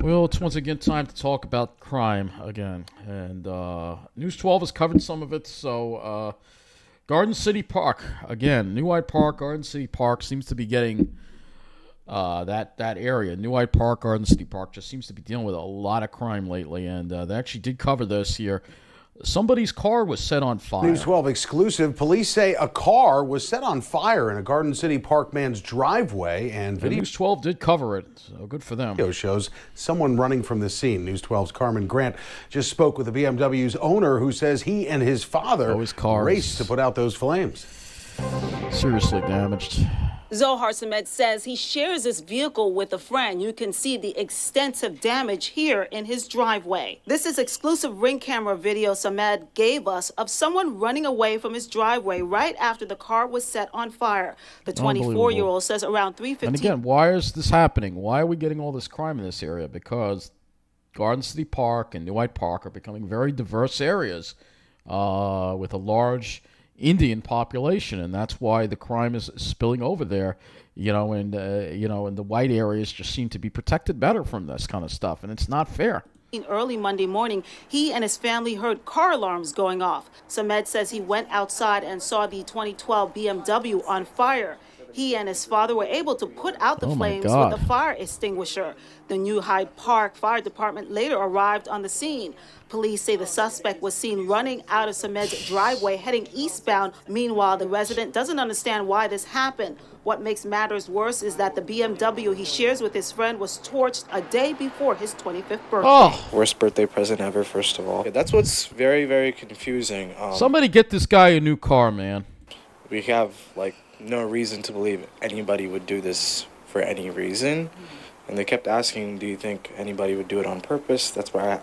Well, it's once again time to talk about crime again. And News 12 has covered some of it. So, Garden City Park, again, New Hyde Park, Garden City Park seems to be getting that area. New Hyde Park, Garden City Park just seems to be dealing with a lot of crime lately. And they actually did cover this here. Somebody's car was set on fire. News 12 exclusive. Police say a car was set on fire in a Garden City Park man's driveway, and video News 12 did cover it, so good for them. shows someone running from the scene. News 12's Carmen Grant just spoke with the BMW's owner, who says he and his father raced to put out those flames. Seriously damaged. Zohar Samed says he shares this vehicle with a friend. You can see the extensive damage here in his driveway. This is exclusive Ring camera video Samed gave us of someone running away from his driveway right after the car was set on fire. The 24-year-old says around 3:15. And again, why is this happening? Why are we getting all this crime in this area? Because Garden City Park and New Hyde Park are becoming very diverse areas with a large Indian population, and that's why the crime is spilling over there, and the white areas just seem to be protected better from this kind of stuff, and it's not fair. Early Monday morning, he and his family heard car alarms going off. Samed says he went outside and saw the 2012 BMW on fire. He and his father were able to put out the flames with a fire extinguisher. The New Hyde Park Fire Department later arrived on the scene. Police say the suspect was seen running out of Samed's driveway heading eastbound. Meanwhile, the resident doesn't understand why this happened. What makes matters worse is that the BMW he shares with his friend was torched a day before his 25th birthday. Oh, worst birthday present ever, first of all. That's what's very, very confusing. Somebody get this guy a new car, man. We have, no reason to believe anybody would do this for any reason. And they kept asking, do you think anybody would do it on purpose? That's why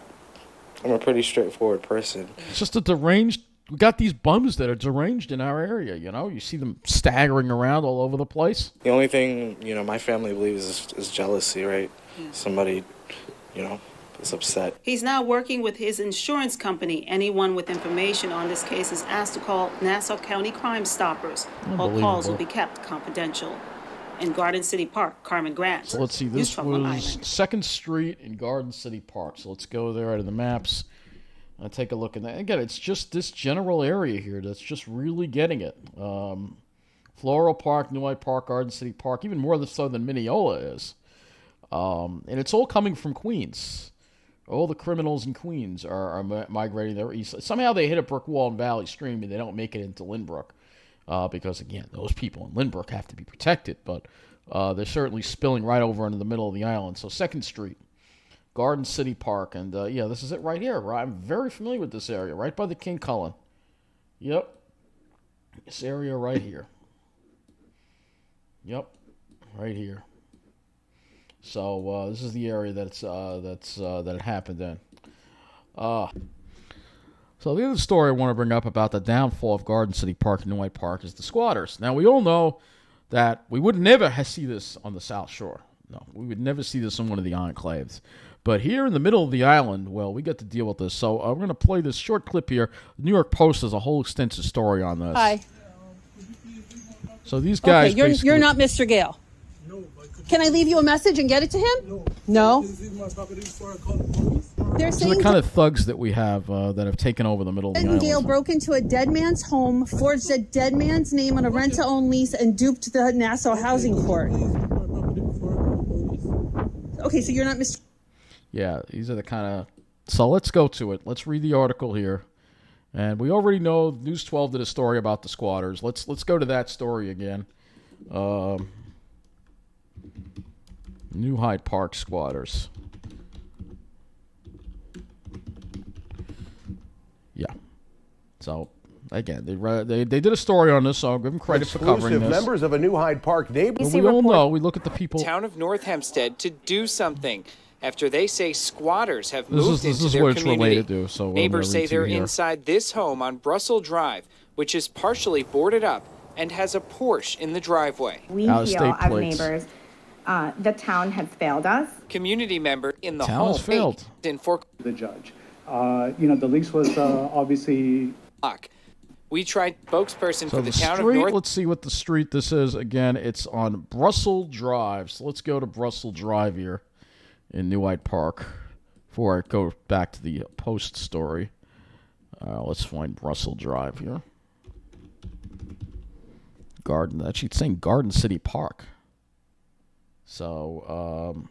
I'm a pretty straightforward person. It's just a deranged. We got these bums that are deranged in our area, You see them staggering around all over the place. The only thing, my family believes is jealousy, right? Somebody, is upset. He's now working with his insurance company. Anyone with information on this case is asked to call Nassau County Crime Stoppers. All calls will be kept confidential. In Garden City Park, Carmen Grant. So let's see, this was 2nd Street in Garden City Park. So let's go there to the maps and take a look at that. Again, it's just this general area here that's just really getting it. Floral Park, New Hyde Park, Garden City Park, even more so than Mineola is. And it's all coming from Queens. All the criminals in Queens are migrating there east. Somehow they hit a brick wall in Valley Stream and they don't make it into Lynbrook. Because, again, those people in Lynbrook have to be protected. But they're certainly spilling right over into the middle of the island. So 2nd Street, Garden City Park. And, this is it right here. I'm very familiar with this area. Right by the King Cullen. Yep. This area right here. Yep. Right here. So this is the area that it happened in. So the other story I want to bring up about the downfall of Garden City Park and New Hyde Park is the squatters. Now, we all know that we would never see this on the South Shore. No, we would never see this in one of the enclaves. But here in the middle of the island, well, we get to deal with this. So we're going to play this short clip here. The New York Post has a whole extensive story on this. Hi. So these guys you're not Mr. Gale. Can I leave you a message and get it to him? No? They're These are the kind of thugs that we have that have taken over the middle of the island. Gale broke into a dead man's home, forged a dead man's name on a rent-to-own lease, and duped the Nassau Housing Court. Okay, so you're not Mr. Yeah, these are the kind of... So let's go to it. Let's read the article here. And we already know News 12 did a story about the squatters. Let's go to that story again. New Hyde Park squatters. Yeah. So, again, they did a story on this, so I'll give them credit for covering this. Members of a New Hyde Park neighborhood. We all know, we look at the people. Town of North Hempstead to do something after they say squatters have moved into this their what community. It's related to, so Neighbors say they're inside this home on Brussels Drive, which is partially boarded up and has a Porsche in the driveway. We feel as neighbors, the town has failed us. Community member in the town home has failed. The judge. The lease was obviously. We tried spokesperson for the town street, of North. Let's see what the street this is. Again, it's on Brussels Drive. So let's go to Brussels Drive here. in New Hyde Park. Before I go back to the Post story, let's find Russell Drive here. Actually, it's saying Garden City Park. So,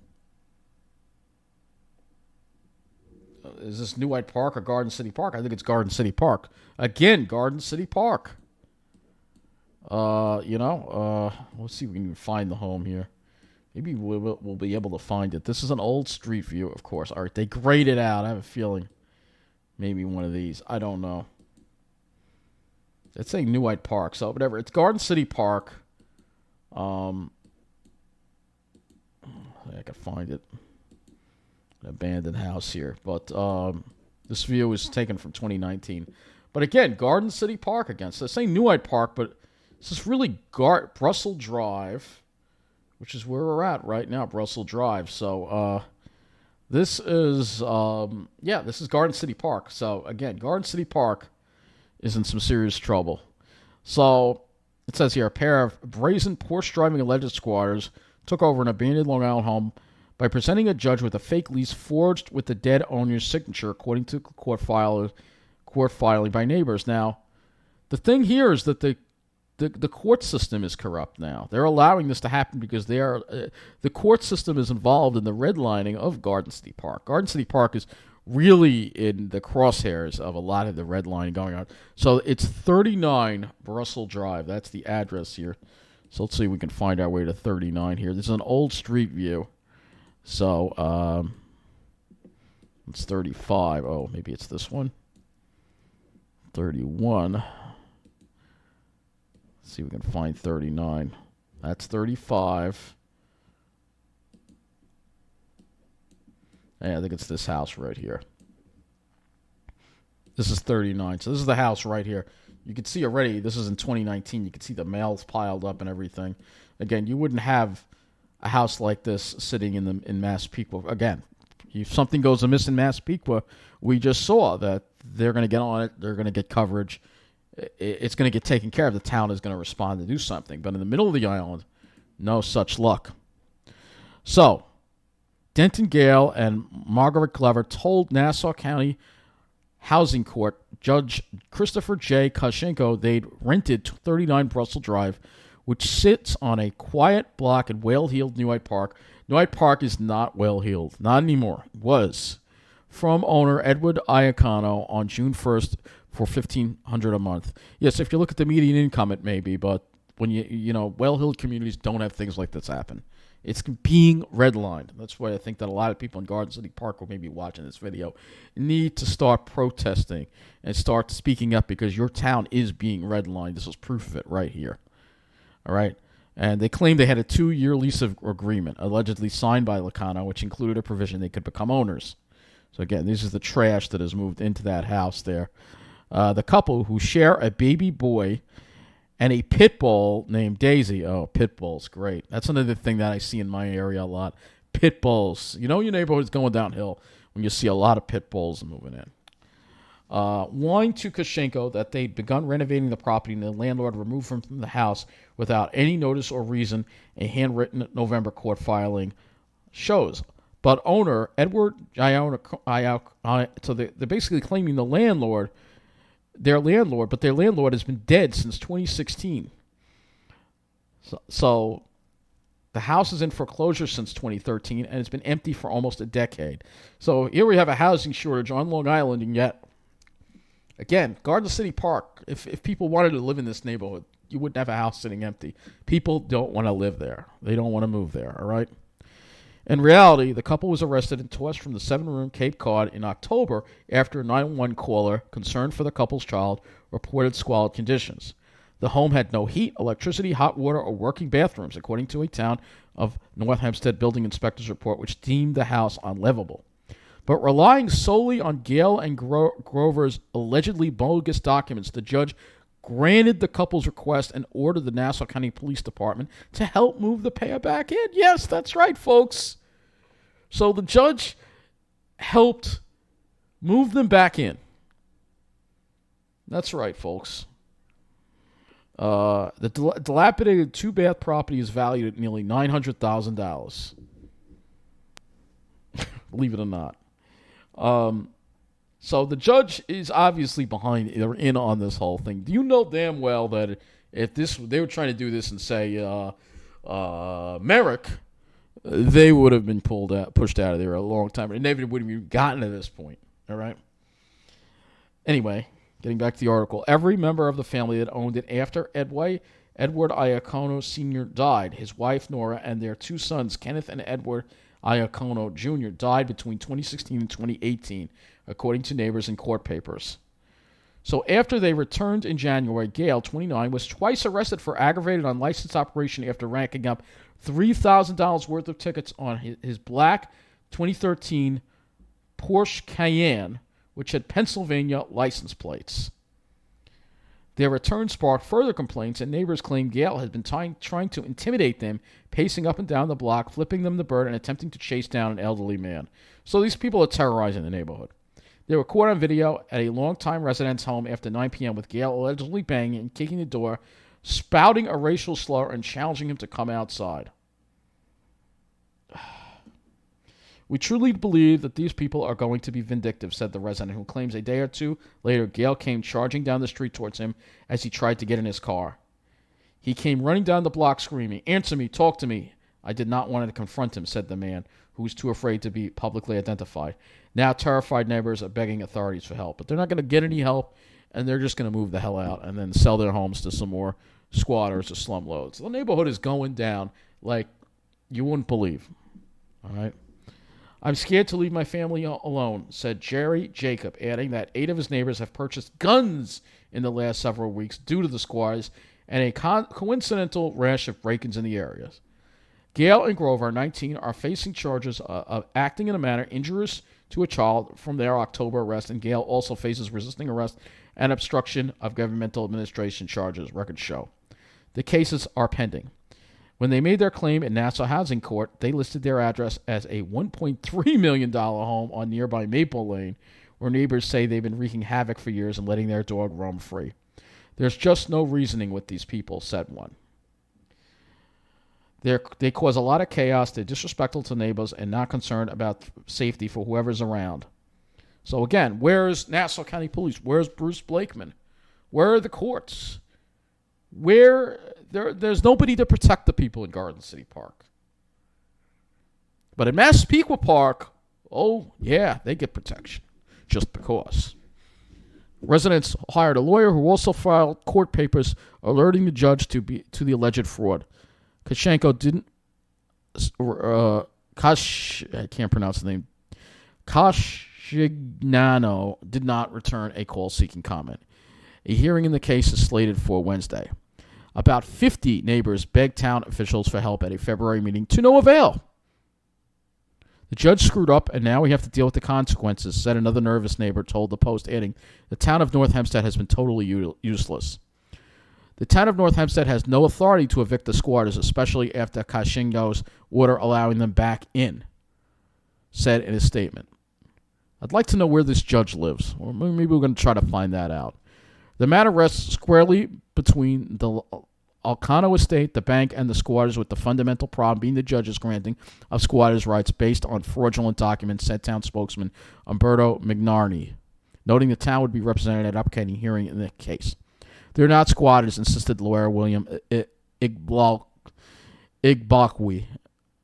is this New Hyde Park or Garden City Park? I think it's Garden City Park. Again, Garden City Park. Let's see if we can find the home here. Maybe we'll be able to find it. This is an old street view, of course. All right, they grayed it out. I have a feeling maybe one of these. I don't know. It's saying New Hyde Park, so whatever. It's Garden City Park. I can find it. An abandoned house here. But this view is taken from 2019. But again, Garden City Park again. So it's saying New Hyde Park, but this is really Brussels Drive, which is where we're at right now, Brussels Drive. So this is, this is Garden City Park. So again, Garden City Park is in some serious trouble. So it says here, a pair of brazen Porsche-driving alleged squatters took over an abandoned Long Island home by presenting a judge with a fake lease forged with the dead owner's signature, according to court filing by neighbors. Now, the thing here is that the court system is corrupt now. They're allowing this to happen because the court system is involved in the redlining of Garden City Park. Garden City Park is really in the crosshairs of a lot of the redlining going on. So it's 39 Brussels Drive. That's the address here. So let's see if we can find our way to 39 here. This is an old street view. So it's 35. Oh, maybe it's this one. 31. Let's see if we can find 39. That's 35. Yeah, I think it's this house right here. This is 39. So this is the house right here. You can see already, this is in 2019. You can see the mails piled up and everything. Again, you wouldn't have a house like this sitting in Massapequa. Again, if something goes amiss in Massapequa, we just saw that they're going to get on it. They're going to get coverage. It's going to get taken care of. The town is going to respond to do something. But in the middle of the island, no such luck. So, Denton Gale and Margaret Glover told Nassau County Housing Court Judge Christopher J. Kashenko they'd rented 39 Brussels Drive, which sits on a quiet block in well-heeled New Hyde Park. New Hyde Park is not well-heeled. Not anymore. It was. From owner Edward Iacano on June 1st for $1,500 a month. Yes, if you look at the median income, it may be, but when well-heeled communities don't have things like this happen. It's being redlined. That's why I think that a lot of people in Garden City Park who may be watching this video need to start protesting and start speaking up because your town is being redlined. This is proof of it right here. All right? And they claim they had a 2-year lease agreement, allegedly signed by Lacano, which included a provision they could become owners. So again, this is the trash that has moved into that house there. The couple, who share a baby boy and a pit bull named Daisy. Oh, pit bulls, great. That's another thing that I see in my area a lot. Pit bulls. You know your neighborhood's going downhill when you see a lot of pit bulls moving in. Whined to Kashenko that they'd begun renovating the property and the landlord removed them from the house without any notice or reason, a handwritten November court filing shows. But owner Edward so they're basically claiming their landlord has been dead since 2016. So the house is in foreclosure since 2013, and it's been empty for almost a decade. So here we have a housing shortage on Long Island, and yet, again, Garden City Park, if people wanted to live in this neighborhood, you wouldn't have a house sitting empty. People don't want to live there. They don't want to move there, all right? In reality, the couple was arrested and tossed from the 7-room Cape Cod in October after a 911 caller concerned for the couple's child reported squalid conditions. The home had no heat, electricity, hot water, or working bathrooms, according to a town of North Hempstead building inspector's report, which deemed the house unlivable. But relying solely on Gale and Grover's allegedly bogus documents, the judge granted the couple's request and ordered the Nassau County Police Department to help move the pair back in. Yes, that's right, folks. So the judge helped move them back in. That's right, folks. The dilapidated 2-bath property is valued at nearly $900,000. believe it or not. So the judge is obviously behind or in on this whole thing. Do you know damn well that if they were trying to do this and say Merrick, they would have been pushed out of there a long time, and they wouldn't have even gotten to this point. All right. Anyway, getting back to the article, every member of the family that owned it after Edward Iacono Sr. died. His wife Nora and their two sons, Kenneth and Edward Iacono Jr., died between 2016 and 2018, according to neighbors and court papers. So after they returned in January, Gail, 29, was twice arrested for aggravated unlicensed operation after racking up $3,000 worth of tickets on his black 2013 Porsche Cayenne, which had Pennsylvania license plates. Their return sparked further complaints, and neighbors claimed Gail had been trying to intimidate them, pacing up and down the block, flipping them the bird, and attempting to chase down an elderly man. So these people are terrorizing the neighborhood. They were caught on video at a longtime resident's home after 9 p.m. with Gail allegedly banging and kicking the door, spouting a racial slur, and challenging him to come outside. We truly believe that these people are going to be vindictive, said the resident, who claims a day or two later Gail came charging down the street towards him as he tried to get in his car. He came running down the block screaming, "Answer me, talk to me." I did not want to confront him, said the man, who was too afraid to be publicly identified. Now terrified neighbors are begging authorities for help, but they're not going to get any help, and they're just going to move the hell out and then sell their homes to some more squatters or slumlords. The neighborhood is going down like you wouldn't believe. All right? I'm scared to leave my family alone, said Jerry Jacob, adding that 8 of his neighbors have purchased guns in the last several weeks due to the squatters and a coincidental rash of break-ins in the areas. Gail and Grover, 19, are facing charges of acting in a manner injurious to a child from their October arrest, and Gail also faces resisting arrest and obstruction of governmental administration charges, records show. The cases are pending. When they made their claim in Nassau Housing Court, they listed their address as a $1.3 million home on nearby Maple Lane, where neighbors say they've been wreaking havoc for years and letting their dog roam free. There's just no reasoning with these people, said one. They cause a lot of chaos, they're disrespectful to neighbors, and not concerned about safety for whoever's around. So again, where's Nassau County Police? Where's Bruce Blakeman? Where are the courts? There's nobody to protect the people in Garden City Park. But in Massapequa Park, oh yeah, they get protection, just because. Residents hired a lawyer who also filed court papers alerting the judge to the alleged fraud. Kashenko didn't. I can't pronounce the name. Kashignano did not return a call seeking comment. A hearing in the case is slated for Wednesday. About 50 neighbors begged town officials for help at a February meeting to no avail. The judge screwed up, and now we have to deal with the consequences, said another nervous neighbor, told the Post, adding, the town of North Hempstead has been totally useless. The town of North Hempstead has no authority to evict the squatters, especially after Kashingo's order allowing them back in, said in his statement. I'd like to know where this judge lives, or maybe we're going to try to find that out. The matter rests squarely between the Alcano estate, the bank, and the squatters, with the fundamental problem being the judge's granting of squatters' rights based on fraudulent documents, said town spokesman Umberto Mignarni, noting the town would be represented at an upcoming hearing in the case. They're not squatters, insisted lawyer William Igbokwe.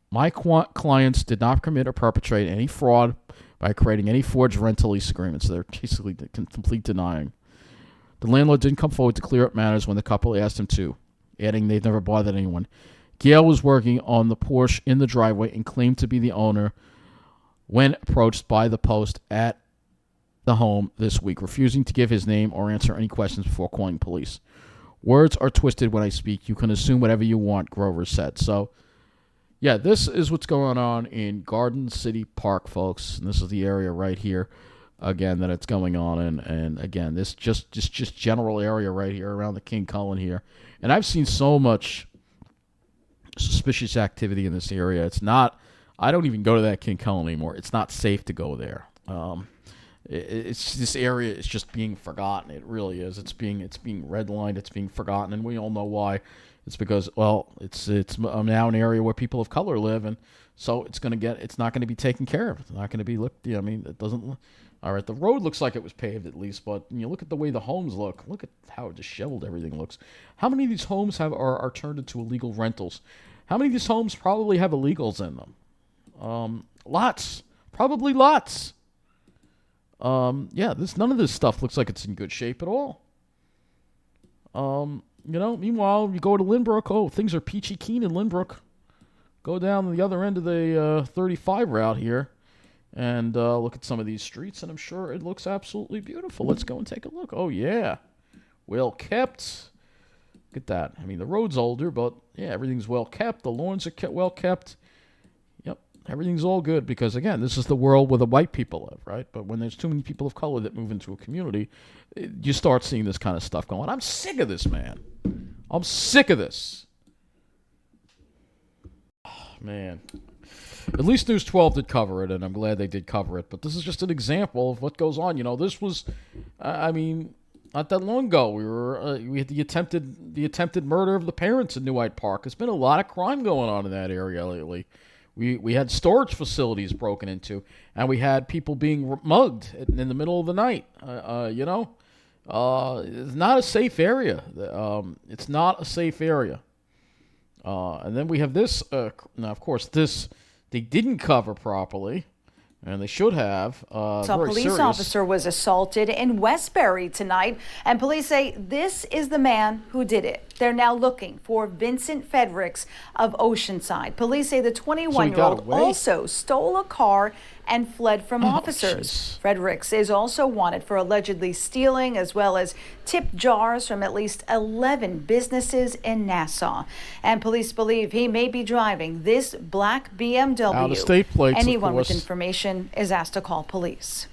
My clients did not commit or perpetrate any fraud by creating any forged rental lease agreements. They're basically complete denying. The landlord didn't come forward to clear up matters when the couple asked him to, adding they've never bothered anyone. Gail was working on the Porsche in the driveway and claimed to be the owner when approached by the Post at the home this week, refusing to give his name or answer any questions before calling police. Words are twisted when I speak. You can assume whatever you want, Grover said. So, yeah, this is what's going on in Garden City Park, folks. And this is the area right here, again, that it's going on in. And again, this just general area right here around the King Cullen here. And I've seen so much suspicious activity in this area. It's not, I don't even go to that King Cullen anymore. It's not safe to go there. It's this area is just being forgotten. It really is. It's being redlined. It's being forgotten, and we all know why. It's because, well, it's now an area where people of color live, and So it's not going to be taken care of. It's not going to be looked. I mean, it doesn't. All right, the road looks like it was paved at least, but you look at the way the homes look. Look at how disheveled everything looks. How many of these homes are turned into illegal rentals? How many of these homes probably have illegals in them? Lots, probably lots. Yeah, none of this stuff looks like it's in good shape at all. Meanwhile, you go to Lynbrook. Oh, things are peachy keen in Lynbrook. Go down the other end of the 35 route here and look at some of these streets, and I'm sure it looks absolutely beautiful. Let's go and take a look. Oh, yeah. Well kept. Look at that. I mean, the road's older, but, yeah, everything's well kept. The lawns are well kept. Yep, everything's all good because, again, this is the world where the white people live, right? But when there's too many people of color that move into a community, you start seeing this kind of stuff going on. I'm sick of this, man. I'm sick of this. Man, at least News 12 did cover it, and I'm glad they did cover it. But this is just an example of what goes on. This was, not that long ago. We had the attempted murder of the parents in New Hyde Park. There's been a lot of crime going on in that area lately. We had storage facilities broken into, and we had people being mugged in the middle of the night. It's not a safe area. It's not a safe area. And then we have this. Now, of course, this they didn't cover properly, and they should have. A police officer was assaulted in Westbury tonight, and police say this is the man who did it. They're now looking for Vincent Fredericks of Oceanside. Police say the 21-year-old also stole a car and fled from officers. Geez. Fredericks is also wanted for allegedly stealing as well as tip jars from at least 11 businesses in Nassau. And police believe he may be driving this black BMW. Out-of-state plates, Anyone with information is asked to call police.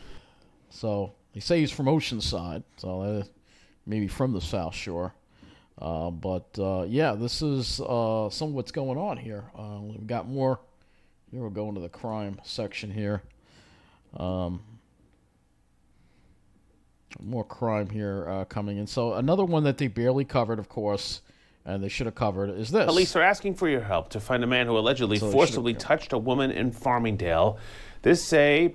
So they say he's from Oceanside, so maybe from the South Shore. Yeah, this is some of what's going on here. We've got more. Here we'll go into the crime section here. More crime here coming in. So another one that they barely covered, of course, and they should have covered, is this. Police are asking for your help to find a man who allegedly forcibly touched a woman in Farmingdale. Police say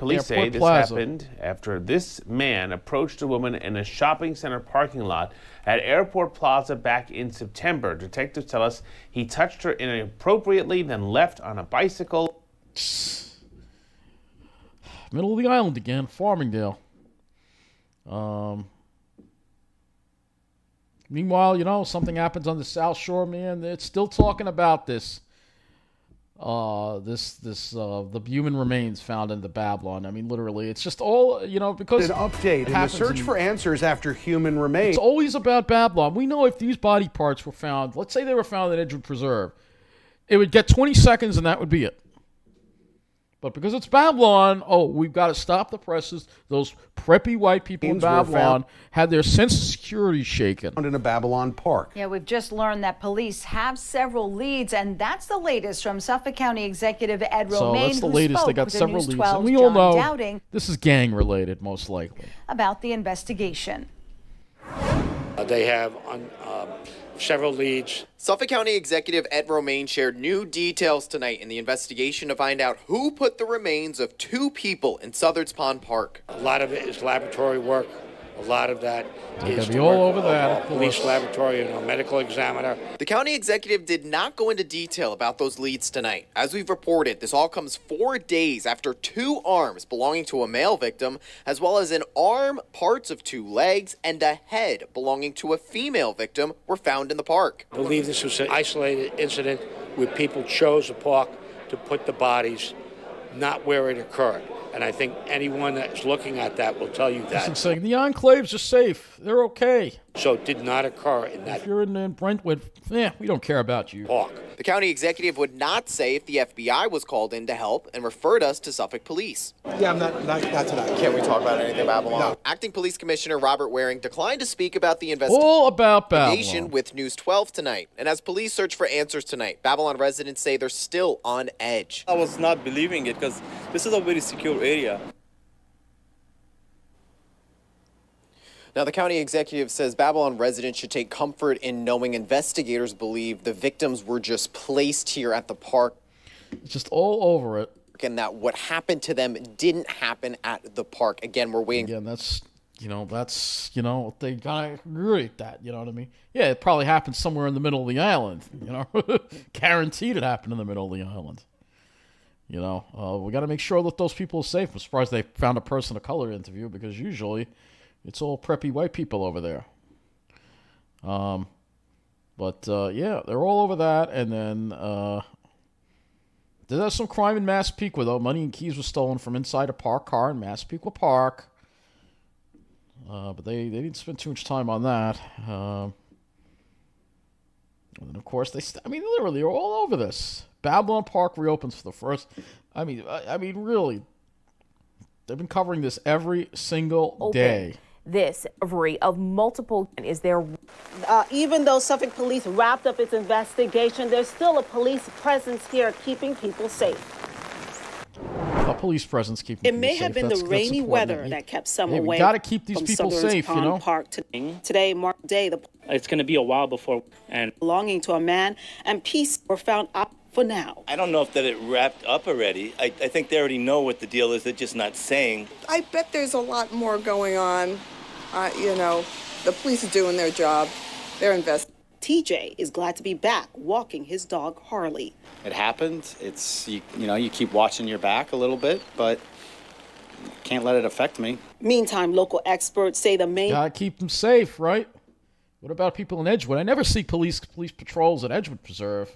this happened after this man approached a woman in a shopping center parking lot at Airport Plaza back in September. Detectives tell us he touched her inappropriately, then left on a bicycle. Middle of the island again, Farmingdale. Meanwhile, something happens on the South Shore, man. It's still talking about this. The human remains found in the Babylon. I mean, literally, it's just all, because an update in the search for answers after human remains. It's always about Babylon. We know if these body parts were found, let's say they were found in Edgewood Preserve, it would get 20 seconds and that would be it. But because it's Babylon, we've got to stop the presses. Those preppy white people in Babylon had their sense of security shaken. In a Babylon park. Yeah, we've just learned that police have several leads, and that's the latest from Suffolk County Executive Ed Romaine, that's the latest. They got several leads, and we all know this is gang-related, most likely. About the investigation. They have several leads. Suffolk County Executive Ed Romaine shared new details tonight in the investigation to find out who put the remains of two people in Southard's Pond Park. A lot of it is laboratory work. A lot of that is be all over that. Police laboratory and a medical examiner. The county executive did not go into detail about those leads tonight. As we've reported, this all comes 4 days after two arms belonging to a male victim, as well as an arm, parts of two legs, and a head belonging to a female victim were found in the park. I believe this was an isolated incident where people chose a park to put the bodies, not where it occurred. And I think anyone that's looking at that will tell you that. It's saying the enclaves are safe. They're okay. So it did not occur in that. If you're in Brentwood, we don't care about you. Park. The county executive would not say if the FBI was called in to help and referred us to Suffolk Police. Yeah, not tonight. Can't we talk about anything about Babylon? No. Acting Police Commissioner Robert Waring declined to speak about the investigation. All about Babylon. With News 12 tonight. And as police search for answers tonight, Babylon residents say they're still on edge. I was not believing it because this is a very secure area. Now, the county executive says Babylon residents should take comfort in knowing investigators believe the victims were just placed here at the park. It's just all over it. And that what happened to them didn't happen at the park. Again, we're waiting. Again, that's they gotta agree with that. You know what I mean? Yeah, it probably happened somewhere in the middle of the island. Guaranteed it happened in the middle of the island. We got to make sure that those people are safe. I'm surprised they found a person of color interview because usually it's all preppy white people over there. Yeah, they're all over that. And then there's some crime in Massapequa, though. Money and keys were stolen from inside a parked car in Massapequa Park. But they didn't spend too much time on that. And then, of course, literally, they're all over this. Babylon Park reopens for the first. Really, they've been covering this every single day. This recovery of multiple is there. Even though Suffolk Police wrapped up its investigation, there's still a police presence here keeping people safe. A police presence keeping people safe. It may have been the rainy weather that kept some away. We got to keep these people safe, Park today marked day. It's going to be a while before and belonging to a man and piece were found up for now. I don't know if that it wrapped up already. I think they already know what the deal is. They're just not saying. I bet there's a lot more going on. The police are doing their job. They're investigating. TJ is glad to be back walking his dog Harley. It happened. It's you keep watching your back a little bit, but can't let it affect me. Meantime, local experts say the main gotta keep them safe, right? What about people in Edgewood? I never see police patrols at Edgewood Preserve.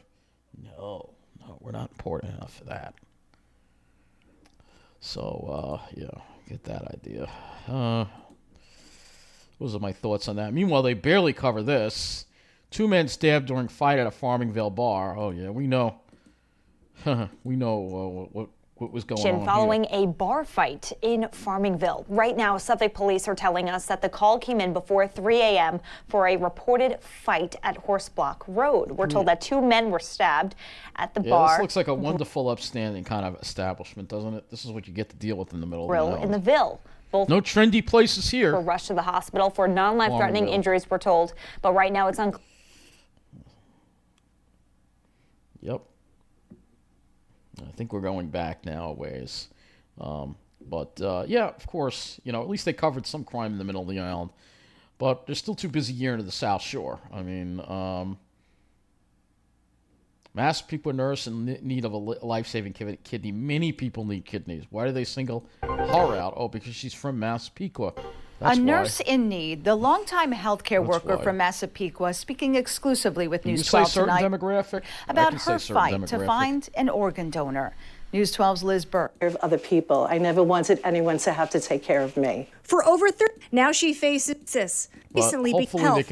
No, we're not important enough for that. So, get that idea. Those are my thoughts on that. Meanwhile, they barely cover this. 2 men stabbed during fight at a Farmingville bar. Oh, yeah, we know. We know what was going on following here. A bar fight in Farmingville. Right now, Suffolk police are telling us that the call came in before 3 a.m. for a reported fight at Horseblock Road. We're told that 2 men were stabbed at the bar. This looks like a wonderful, upstanding kind of establishment, doesn't it? This is what you get to deal with in the middle of the island. In the Ville. Both no trendy places here. Were rushed to the hospital for non-life-threatening injuries, we're told. But right now, it's unclear. Yep. I think we're going back now a ways. Yeah, of course, at least they covered some crime in the middle of the island. But they're still too busy here into the South Shore. Massapequa nurse in need of a life-saving kidney. Many people need kidneys. Why do they single her out? Oh, because she's from Massapequa. That's a nurse in need. The longtime healthcare worker why. From Massapequa speaking exclusively with Can News you 12 say certain tonight demographic? about her fight to find an organ donor. News 12's Liz Burke. Of other people. I never wanted anyone to have to take care of me. For over 30, now she faces this. Recently, hopefully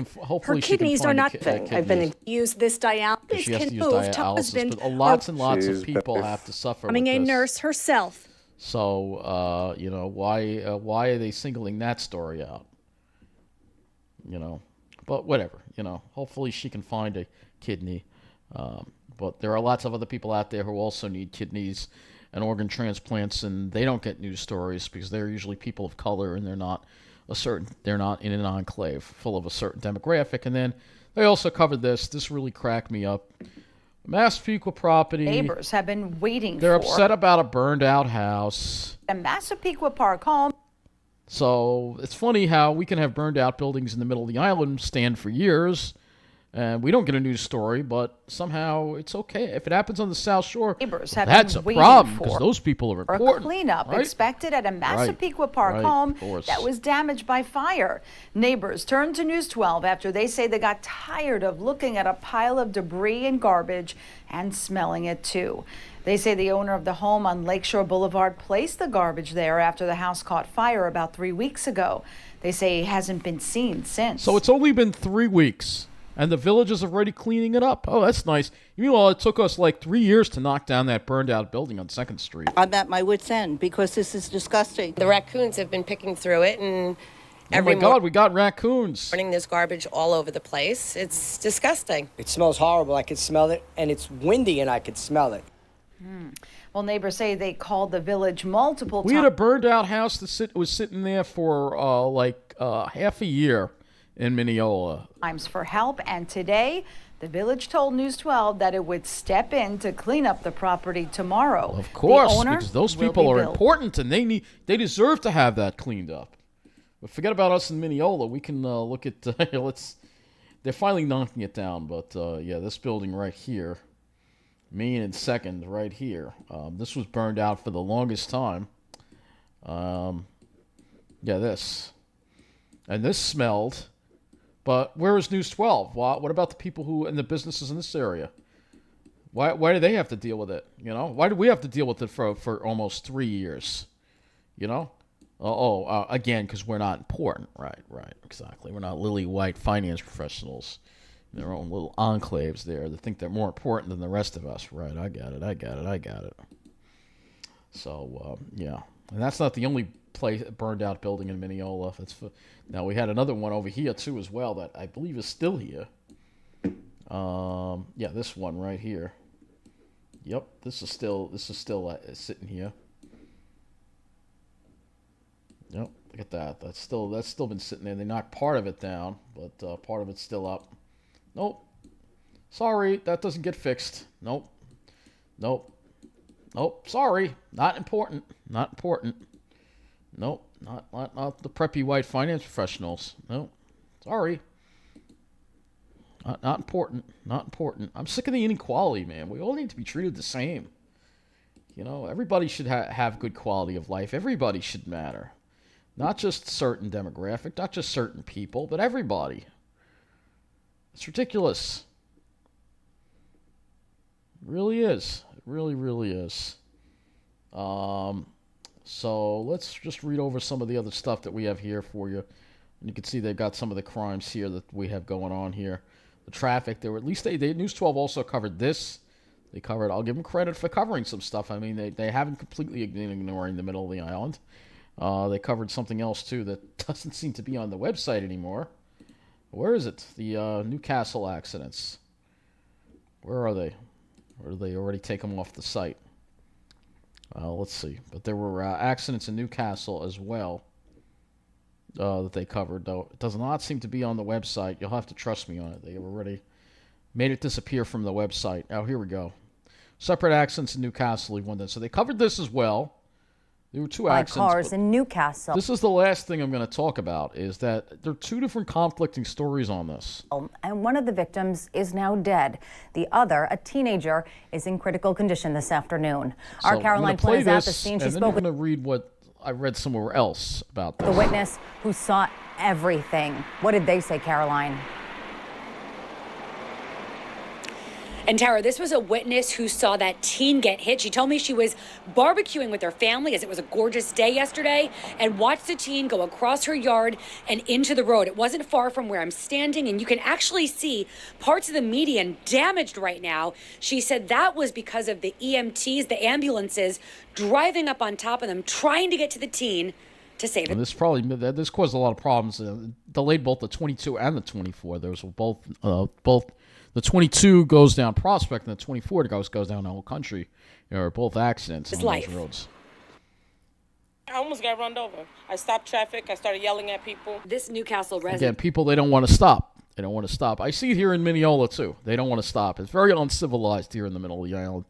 her kidneys are not. I've been use this dialysis. She has to use dialysis, but lots and lots of people have to suffer. Becoming a nurse herself. So why are they singling that story out? But whatever. Hopefully she can find a kidney. But there are lots of other people out there who also need kidneys and organ transplants, and they don't get news stories because they're usually people of color, and they're not in an enclave full of a certain demographic. And then they also covered this. This really cracked me up. Massapequa property. Neighbors have been waiting. They're upset about a burned out house. A Massapequa Park home. So it's funny how we can have burned out buildings in the middle of the island stand for years. And we don't get a news story, but somehow it's okay. If it happens on the South Shore, that's a problem because those people are important. A cleanup expected at a Massapequa Park home that was damaged by fire. Neighbors turned to News 12 after they say they got tired of looking at a pile of debris and garbage and smelling it too. They say the owner of the home on Lakeshore Boulevard placed the garbage there after the house caught fire about 3 weeks ago. They say he hasn't been seen since. So it's only been 3 weeks. And the village is already cleaning it up. Oh, that's nice. Meanwhile, it took us like 3 years to knock down that burned-out building on 2nd Street. I'm at my wit's end because this is disgusting. The raccoons have been picking through it, and oh my God, we got raccoons. Burning this garbage all over the place. It's disgusting. It smells horrible. I could smell it, and it's windy, and I could smell it. Well, neighbors say they called the village multiple times. We had a burned-out house that was sitting there for half a year in Mineola. For help, and today The village told News 12 that it would step in to clean up the property tomorrow. Of course, the owner because those will people be are billed. important and they deserve to have that cleaned up. But forget about us in Mineola. We can look at they're finally knocking it down, but yeah, this building right here, Main and Second right here. This was burned out for the longest time. Yeah, this. And this smelled. But where is News 12? What about the people who and the businesses in this area? Why do they have to deal with it? You know, why do we have to deal with it for almost 3 years? You know, again, because we're not important, right? Exactly. We're not lily white finance professionals in their own little enclaves there that think they're more important than the rest of us, right? I got it. So yeah, and that's not the only burned out building in Mineola. Now we had another one over here too as well that I believe is still here. Yeah, this one right here. Yep, this is still sitting here. Yep, look at that. That's still been sitting there. They knocked part of it down, but part of it's still up. Nope. Sorry, that doesn't get fixed. Nope. Sorry, not important. Nope, not the preppy white finance professionals. Nope, sorry. Not important. I'm sick of the inequality, man. We all need to be treated the same. You know, everybody should have good quality of life. Everybody should matter. Not just certain demographic, not just certain people, but everybody. It's ridiculous. It really is. It really is. So let's just read over some of the other stuff that we have here for you. And you can see they've got some of the crimes here that we have going on here. The traffic, they News 12 also covered this. I'll give them credit for covering some stuff. I mean, they haven't completely been ignoring the middle of the island. They covered something else too that doesn't seem to be on the website anymore. Where is it? The Newcastle accidents. Where are they? Or did they already take them off the site? Let's see. But there were accidents in Newcastle as well that they covered, though it does not seem to be on the website. You'll have to trust me on it. They have already made it disappear from the website. Oh, here we go. Separate accidents in Newcastle. So they covered this as well. There were two accidents. Cars in Newcastle. This is the last thing I'm going to talk about, is that there are two different conflicting stories on this. And one of the victims is now dead. The other, a teenager, is in critical condition this afternoon. Our Caroline Flynn is at the scene. She spoke with... I'm going to read what I read somewhere else about this. The witness who saw everything. What did they say, Caroline? And Tara, this was a witness who saw that teen get hit. She told me she was barbecuing with her family as it was a gorgeous day yesterday and watched the teen go across her yard and into the road. It wasn't far from where I'm standing, and you can actually see parts of the median damaged right now. She said that was because of the EMTs, the ambulances, driving up on top of them, trying to get to the teen to save it. And this caused a lot of problems. Delayed both the 22 and the 24. There was both. The 22 goes down Prospect, and the 24 goes down the whole country. There are both accidents on those roads. I almost got run over. I stopped traffic. I started yelling at people. This Newcastle resident. Again, people, they don't want to stop. I see it here in Mineola, too. They don't want to stop. It's very uncivilized here in the middle of the island.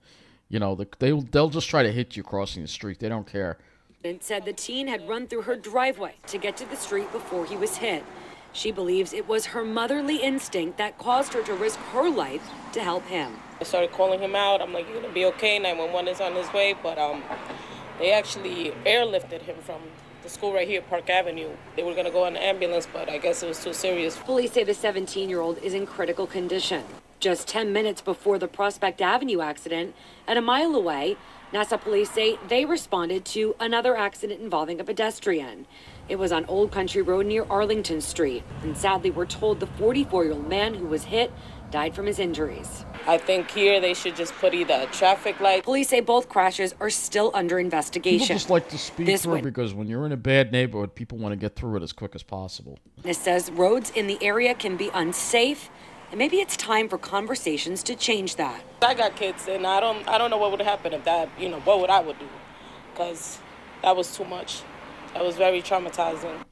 You know, they'll just try to hit you crossing the street. They don't care. And said the teen had run through her driveway to get to the street before he was hit. She believes it was her motherly instinct that caused her to risk her life to help him. I started calling him out. I'm like, you're going to be okay. 911 is on his way. But they actually airlifted him from the school right here, Park Avenue. They were going to go on an ambulance, but I guess it was too serious. Police say the 17-year-old is in critical condition. Just 10 minutes before the Prospect Avenue accident, at a mile away, Nassau police say they responded to another accident involving a pedestrian. It was on Old Country Road near Arlington Street. And sadly, we're told the 44-year-old man who was hit died from his injuries. I think here they should just put either a traffic light. Police say both crashes are still under investigation. People just like to speed through because when you're in a bad neighborhood, people want to get through it as quick as possible. This says roads in the area can be unsafe, and maybe it's time for conversations to change that. I got kids, and I don't know what would happen if that, what I would do, because that was too much. That was very traumatizing.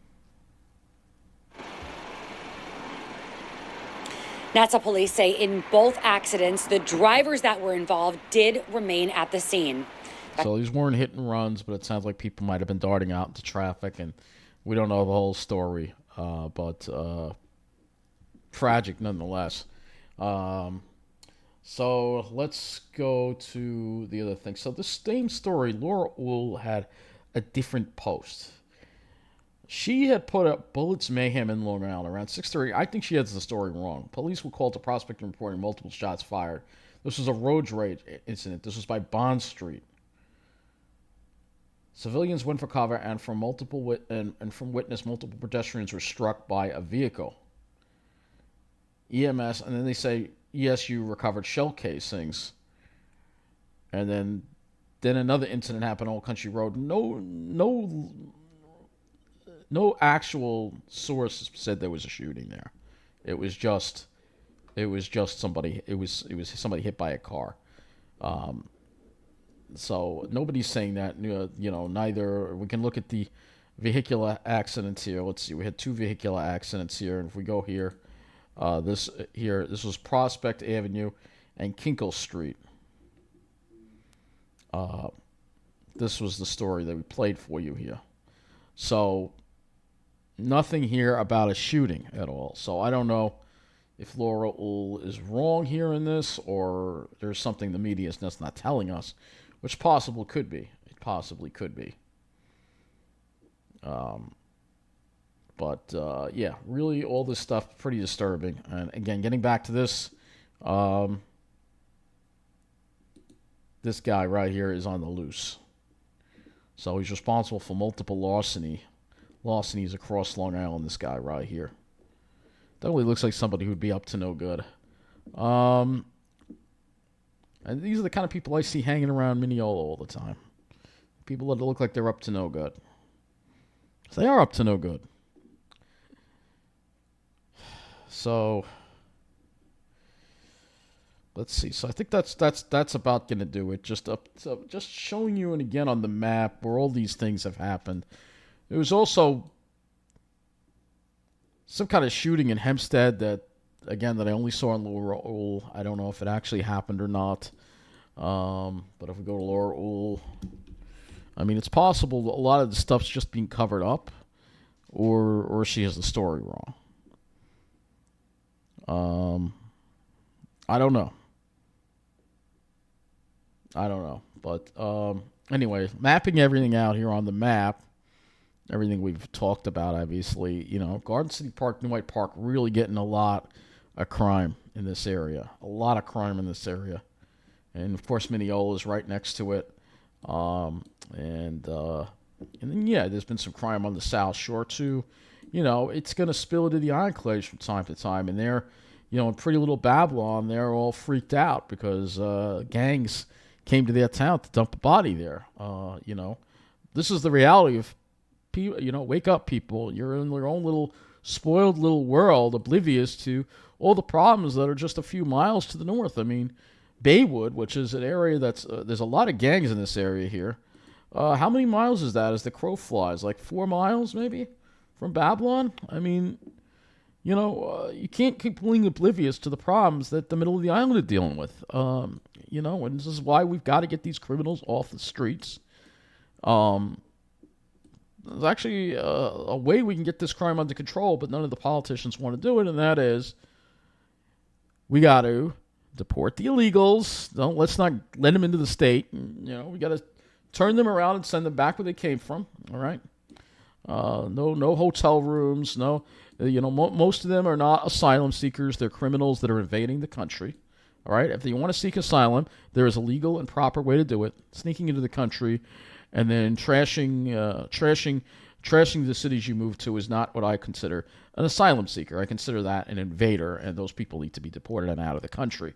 Nassau police say in both accidents, the drivers that were involved did remain at the scene. So these weren't hit and runs, but it sounds like people might have been darting out into traffic, and we don't know the whole story, but tragic nonetheless. So let's go to the other thing. So the same story, Laura Uhl had a different post. She had put up bullets mayhem in Long Island around 6:30. I think she has the story wrong. Police were called to Prospect and reporting multiple shots fired. This was a road rage incident. This was by Bond Street. Civilians went for cover, and from witness, multiple pedestrians were struck by a vehicle. EMS, and then they say ESU recovered shell casings. And then another incident happened on Old Country Road. No actual source said there was a shooting there. It was just somebody. It was somebody hit by a car. So nobody's saying that. Neither. We can look at the vehicular accidents here. Let's see. We had 2 vehicular accidents here, and if we go here, this was Prospect Avenue and Kinkle Street. This was the story that we played for you here. So nothing here about a shooting at all. So I don't know if Laura Uhl is wrong here in this, or there's something the media is just not telling us, which possibly could be. It possibly could be. Yeah, really all this stuff pretty disturbing. And again, getting back to this, this guy right here is on the loose. So he's responsible for multiple larcenies across Long Island, this guy right here. Definitely looks like somebody who'd be up to no good. And these are the kind of people I see hanging around Mineola all the time. People that look like they're up to no good. So they are up to no good. So let's see. So I think that's about going to do it. Just showing you, and again on the map where all these things have happened. There was also some kind of shooting in Hempstead that I only saw on Laura Uhl. I don't know if it actually happened or not. But if we go to Laura Uhl, I mean, it's possible a lot of the stuff's just being covered up, or she has the story wrong. I don't know. But anyway, mapping everything out here on the map, everything we've talked about, obviously, Garden City Park, New White Park, really getting a lot of crime in this area. And, of course, Mineola is right next to it. And then, there's been some crime on the South Shore, too. It's going to spill into the enclaves from time to time. And they're, in Pretty Little Babylon, they're all freaked out because gangs came to their town to dump a body there. This is the reality of people. Wake up, people. You're in your own little spoiled little world, oblivious to all the problems that are just a few miles to the north. I mean, Baywood, which is an area that's there's a lot of gangs in this area here. How many miles is that as the crow flies? Like 4 miles, maybe, from Babylon? I mean, you can't keep being oblivious to the problems that the middle of the island are dealing with. And this is why we've got to get these criminals off the streets. There's actually a way we can get this crime under control, but none of the politicians want to do it, and that is we got to deport the illegals. Let's not let them into the state. We got to turn them around and send them back where they came from. All right. No hotel rooms. No, most of them are not asylum seekers. They're criminals that are invading the country. All right. If you want to seek asylum, there is a legal and proper way to do it. Sneaking into the country and then trashing the cities you move to is not what I consider an asylum seeker. I consider that an invader, and those people need to be deported and out of the country.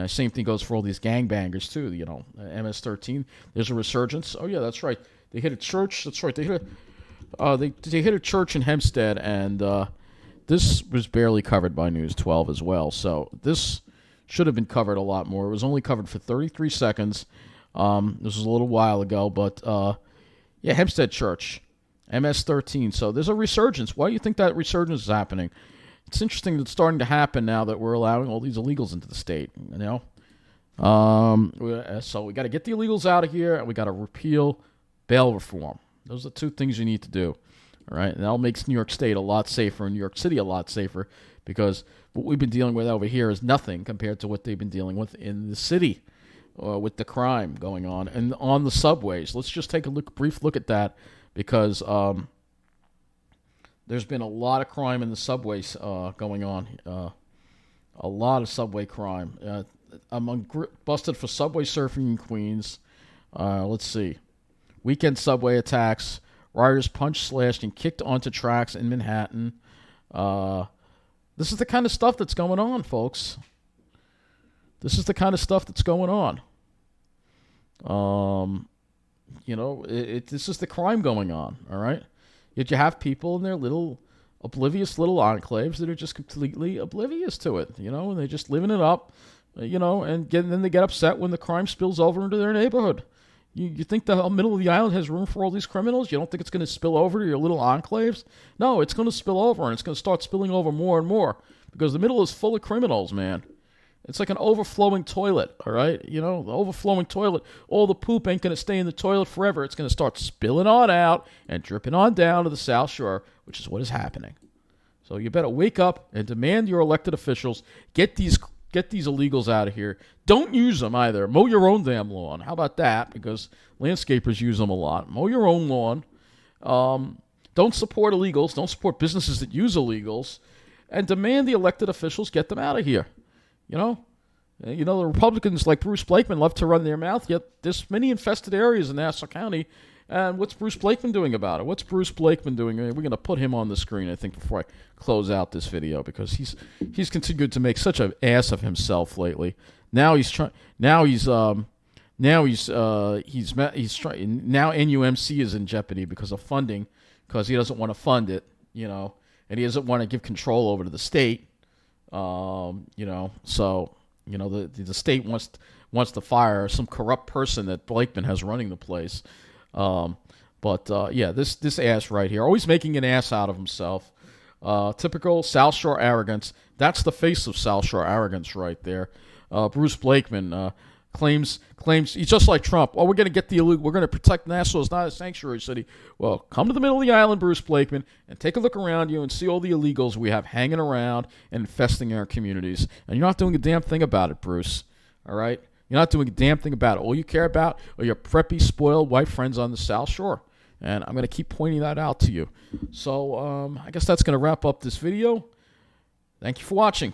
Same thing goes for all these gangbangers too. MS-13. There's a resurgence. Oh yeah, that's right. They hit a church. That's right. They hit a church in Hempstead, and this was barely covered by News 12 as well. So this should have been covered a lot more. It was only covered for 33 seconds. This was a little while ago, but Hempstead Church, MS-13. So there's a resurgence. Why do you think that resurgence is happening? it's interesting that it's starting to happen now that we're allowing all these illegals into the state, you know. So we got to get the illegals out of here, and we got to repeal bail reform. Those are the two things you need to do. All right, and that'll make New York State a lot safer and New York City a lot safer, because what we've been dealing with over here is nothing compared to what they've been dealing with in the city, with the crime going on and on the subways. Let's just take a brief look at that, because there's been a lot of crime in the subways going on. A lot of subway crime. I'm busted for subway surfing in Queens. Let's see. Weekend subway attacks. Riders punched, slashed, and kicked onto tracks in Manhattan. This is the kind of stuff that's going on, folks. This is the kind of stuff that's going on. You know, this is the crime going on, all right? Yet you have people in their little oblivious little enclaves that are just completely oblivious to it, you know, and they're just living it up, you know, and then they get upset when the crime spills over into their neighborhood. You think the middle of the island has room for all these criminals? You don't think it's going to spill over to your little enclaves? No, it's going to spill over, and it's going to start spilling over more and more, because the middle is full of criminals, man. It's like an overflowing toilet, all right? You know, the overflowing toilet, all the poop ain't going to stay in the toilet forever. It's going to start spilling on out and dripping on down to the South Shore, which is what is happening. So you better wake up and demand your elected officials get these illegals out of here. Don't use them either. Mow your own damn lawn. How about that? Because landscapers use them a lot. Mow your own lawn. Don't support illegals. Don't support businesses that use illegals. And demand the elected officials get them out of here. You know, the Republicans like Bruce Blakeman love to run their mouth, yet there's many infested areas in Nassau County. And what's Bruce Blakeman doing about it? What's Bruce Blakeman doing? We're going to put him on the screen, I think, before I close out this video, because he's continued to make such an ass of himself lately. Now NUMC is in jeopardy because of funding, because he doesn't want to fund it, you know, and he doesn't want to give control over to the state. You know, so, you know, the state wants to fire some corrupt person that Blakeman has running the place. Yeah, this ass right here, always making an ass out of himself. Typical South Shore arrogance. That's the face of South Shore arrogance right there. Bruce Blakeman claims he's just like Trump. Oh, we're going to get the illegal. We're going to protect Nassau. It's not a sanctuary city. Well, come to the middle of the island, Bruce Blakeman, and take a look around you and see all the illegals we have hanging around and infesting our communities. And you're not doing a damn thing about it, Bruce. All right? You're not doing a damn thing about it. All you care about are your preppy, spoiled white friends on the South Shore. And I'm going to keep pointing that out to you. So I guess that's going to wrap up this video. Thank you for watching.